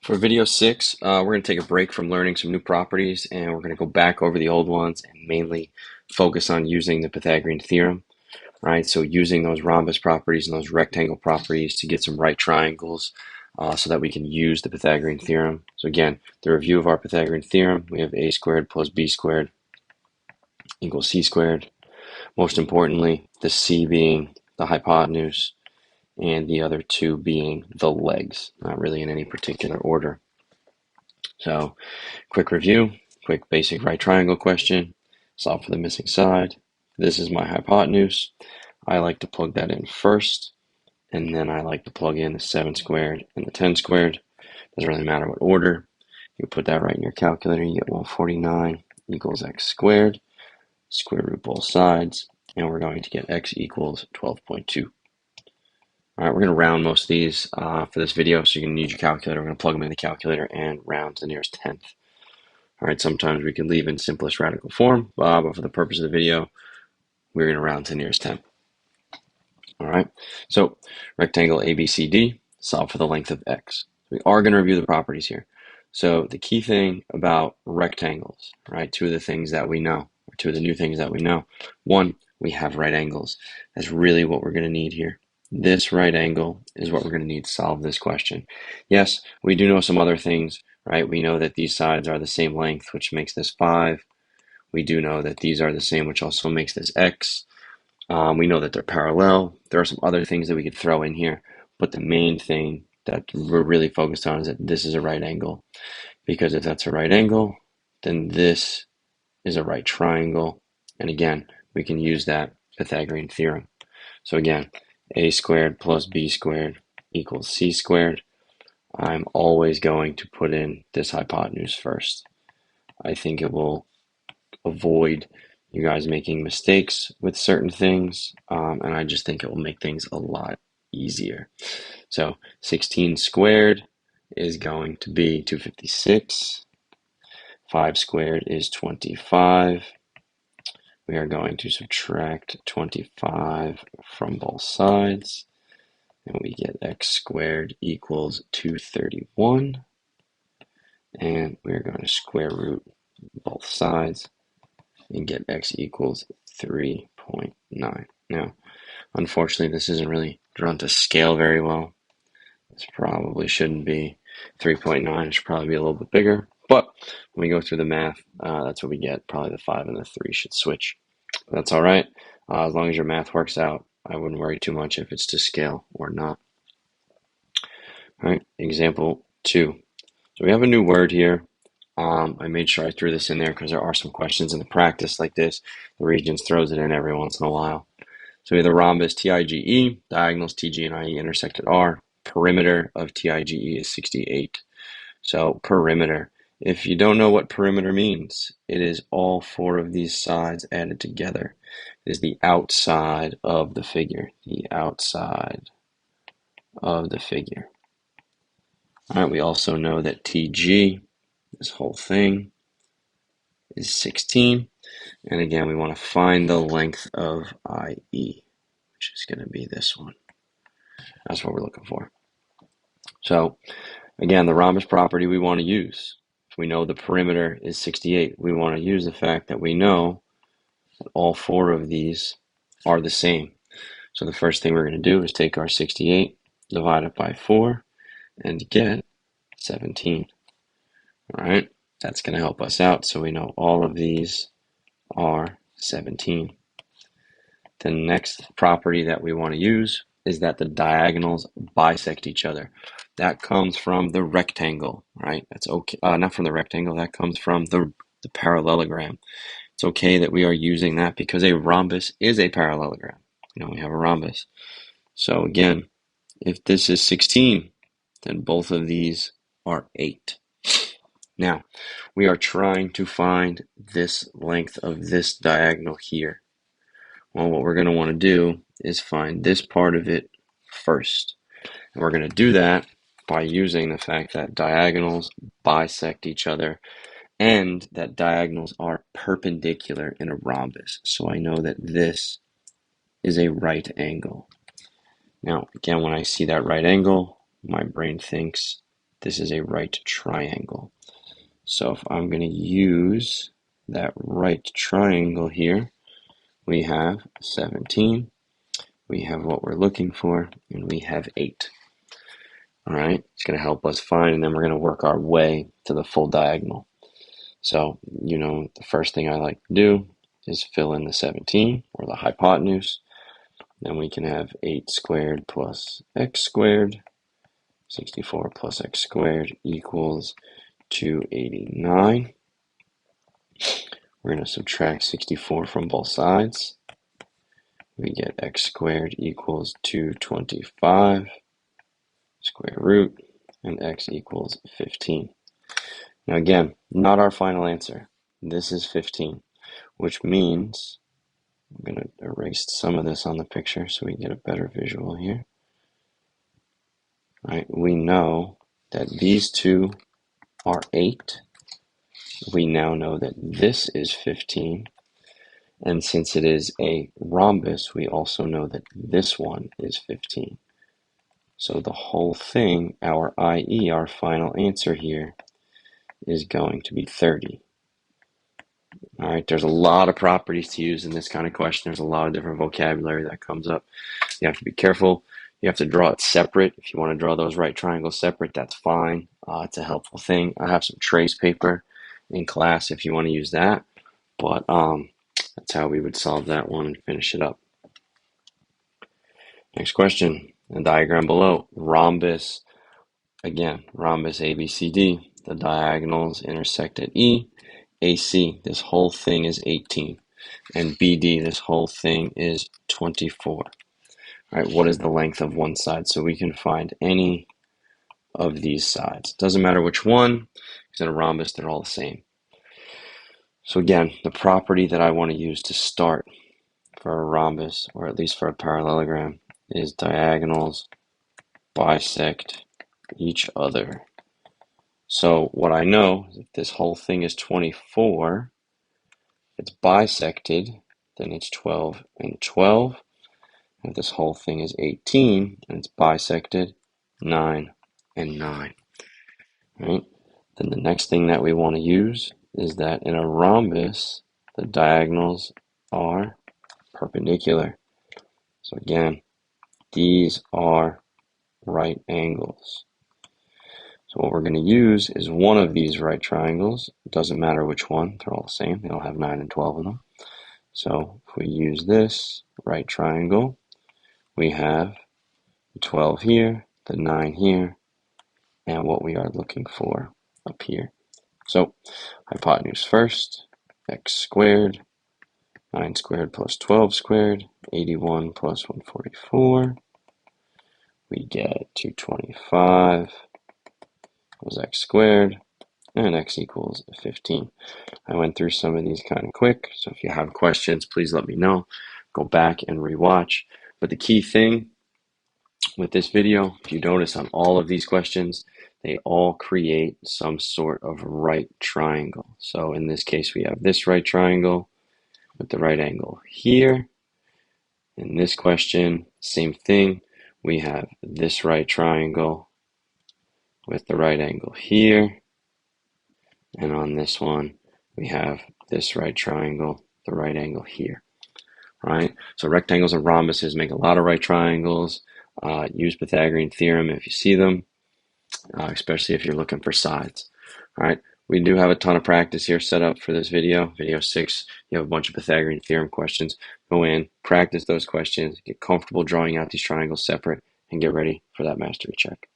For video 6, we're going to take a break from learning some new properties and we're going to go back over the old ones and mainly focus on using the Pythagorean theorem, right? So using those rhombus properties and those rectangle properties to get some right triangles so that we can use the Pythagorean theorem. So again, the review of our Pythagorean theorem, we have a squared plus b squared equals c squared. Most importantly, the c being the hypotenuse and the other two being the legs, not really in any particular order. So, quick review, quick basic right triangle question, solve for the missing side. This is my hypotenuse. I like to plug that in first, and then I like to plug in the 7 squared and the 10 squared. Doesn't really matter what order. You put that right in your calculator, you get 149 equals x squared, square root both sides, and we're going to get x equals 12.2. All right, we're going to round most of these for this video, so you're going to need your calculator. We're going to plug them in the calculator and round to the nearest tenth. All right, sometimes we can leave in simplest radical form, but for the purpose of the video, we're going to round to the nearest tenth. All right, so rectangle ABCD, solve for the length of x. We are going to review the properties here. So the key thing about rectangles, right, two of the things that we know, or two of the new things that we know. One, we have right angles. That's really what we're going to need here. This right angle is what we're going to need to solve this question. Yes, we do know some other things, right? We know that these sides are the same length, which makes this 5. We do know that these are the same, which also makes this x. We know that they're parallel. There are some other things that we could throw in here, but the main thing that we're really focused on is that this is a right angle. Because if that's a right angle, then this is a right triangle. And again, we can use that Pythagorean theorem. So again, a squared plus b squared equals c squared. I'm always going to put in this hypotenuse first. I think it will avoid you guys making mistakes with certain things, and I just think it will make things a lot easier. So 16 squared is going to be 256. 5 squared is 25. We are going to subtract 25 from both sides, and we get x squared equals 231. And we're going to square root both sides and get x equals 3.9. Now, unfortunately, this isn't really drawn to scale very well. This probably shouldn't be 3.9. It should probably be a little bit bigger. But when we go through the math, that's what we get. Probably the 5 and the 3 should switch. But that's all right. As long as your math works out, I wouldn't worry too much if it's to scale or not. All right, example 2. So we have a new word here. I made sure I threw this in there because there are some questions in the practice like this. The Regents throws it in every once in a while. So we have the rhombus TIGE, diagonals TG and IE intersect at R. Perimeter of TIGE is 68. So perimeter. If you don't know what perimeter means, it is all 4 of these sides added together. It is the outside of the figure. The outside of the figure. All right, we also know that TG, this whole thing, is 16. And again, we want to find the length of IE, which is going to be this one. That's what we're looking for. So again, the rhombus property we want to use. If we know the perimeter is 68, we want to use the fact that we know that all 4 of these are the same. So the first thing we're going to do is take our 68, divide it by 4, and get 17. All right, that's going to help us out. So we know all of these are 17. The next property that we want to use is that the diagonals bisect each other. That comes from the rectangle, right? That's okay. Not from the rectangle. That comes from the parallelogram. It's okay that we are using that because a rhombus is a parallelogram. We have a rhombus. So again, if this is 16, then both of these are 8. Now, we are trying to find this length of this diagonal here. Well, what we're going to want to do is find this part of it first. And we're going to do that by using the fact that diagonals bisect each other and that diagonals are perpendicular in a rhombus. So I know that this is a right angle. Now, again, when I see that right angle, my brain thinks this is a right triangle. So if I'm going to use that right triangle here, we have 17, we have what we're looking for, and we have 8. All right, it's going to help us find, and then we're going to work our way to the full diagonal. So, the first thing I like to do is fill in the 17, or the hypotenuse. Then we can have 8 squared plus x squared. 64 plus x squared equals 289. We're going to subtract 64 from both sides. We get x squared equals 225 square root, and x equals 15. Now again, not our final answer. This is 15, which means I'm going to erase some of this on the picture so we get a better visual here. Right, we know that these two are 8. We now know that this is 15. And since it is a rhombus, we also know that this one is 15. So the whole thing, our IE, our final answer here, is going to be 30. All right, there's a lot of properties to use in this kind of question. There's a lot of different vocabulary that comes up. You have to be careful. You have to draw it separate. If you want to draw those right triangles separate, that's fine. It's a helpful thing. I have some trace paper in class if you want to use that. But that's how we would solve that one and finish it up. Next question. The diagram below. Rhombus. Again, rhombus ABCD. The diagonals intersect at E. AC, this whole thing is 18. And BD, this whole thing is 24. All right, what is the length of one side? So we can find any of these sides. Doesn't matter which one, because in a rhombus, they're all the same. So again, the property that I want to use to start for a rhombus, or at least for a parallelogram, is diagonals bisect each other. So what I know is if this whole thing is 24, if it's bisected, then it's 12 and 12. If this whole thing is 18 and it's bisected, 9 and 9. Right? Then the next thing that we want to use is that in a rhombus, the diagonals are perpendicular. So again, these are right angles. So what we're going to use is one of these right triangles. It doesn't matter which one, they're all the same. They all have 9 and 12 in them. So if we use this right triangle, we have the 12 here, the 9 here, and what we are looking for up here. So hypotenuse first, x squared, 9 squared plus 12 squared, 81 plus 144. We get 225 equals x squared, and x equals 15. I went through some of these kind of quick, so if you have questions, please let me know. Go back and rewatch. But the key thing with this video, if you notice on all of these questions, they all create some sort of right triangle. So in this case, we have this right triangle with the right angle here. In this question, same thing. We have this right triangle with the right angle here. And on this one, we have this right triangle, the right angle here. Right? So rectangles and rhombuses make a lot of right triangles. Use Pythagorean Theorem if you see them, especially if you're looking for sides. All right, we do have a ton of practice here set up for this video. Video 6, you have a bunch of Pythagorean Theorem questions. Go in, practice those questions, get comfortable drawing out these triangles separate, and get ready for that mastery check.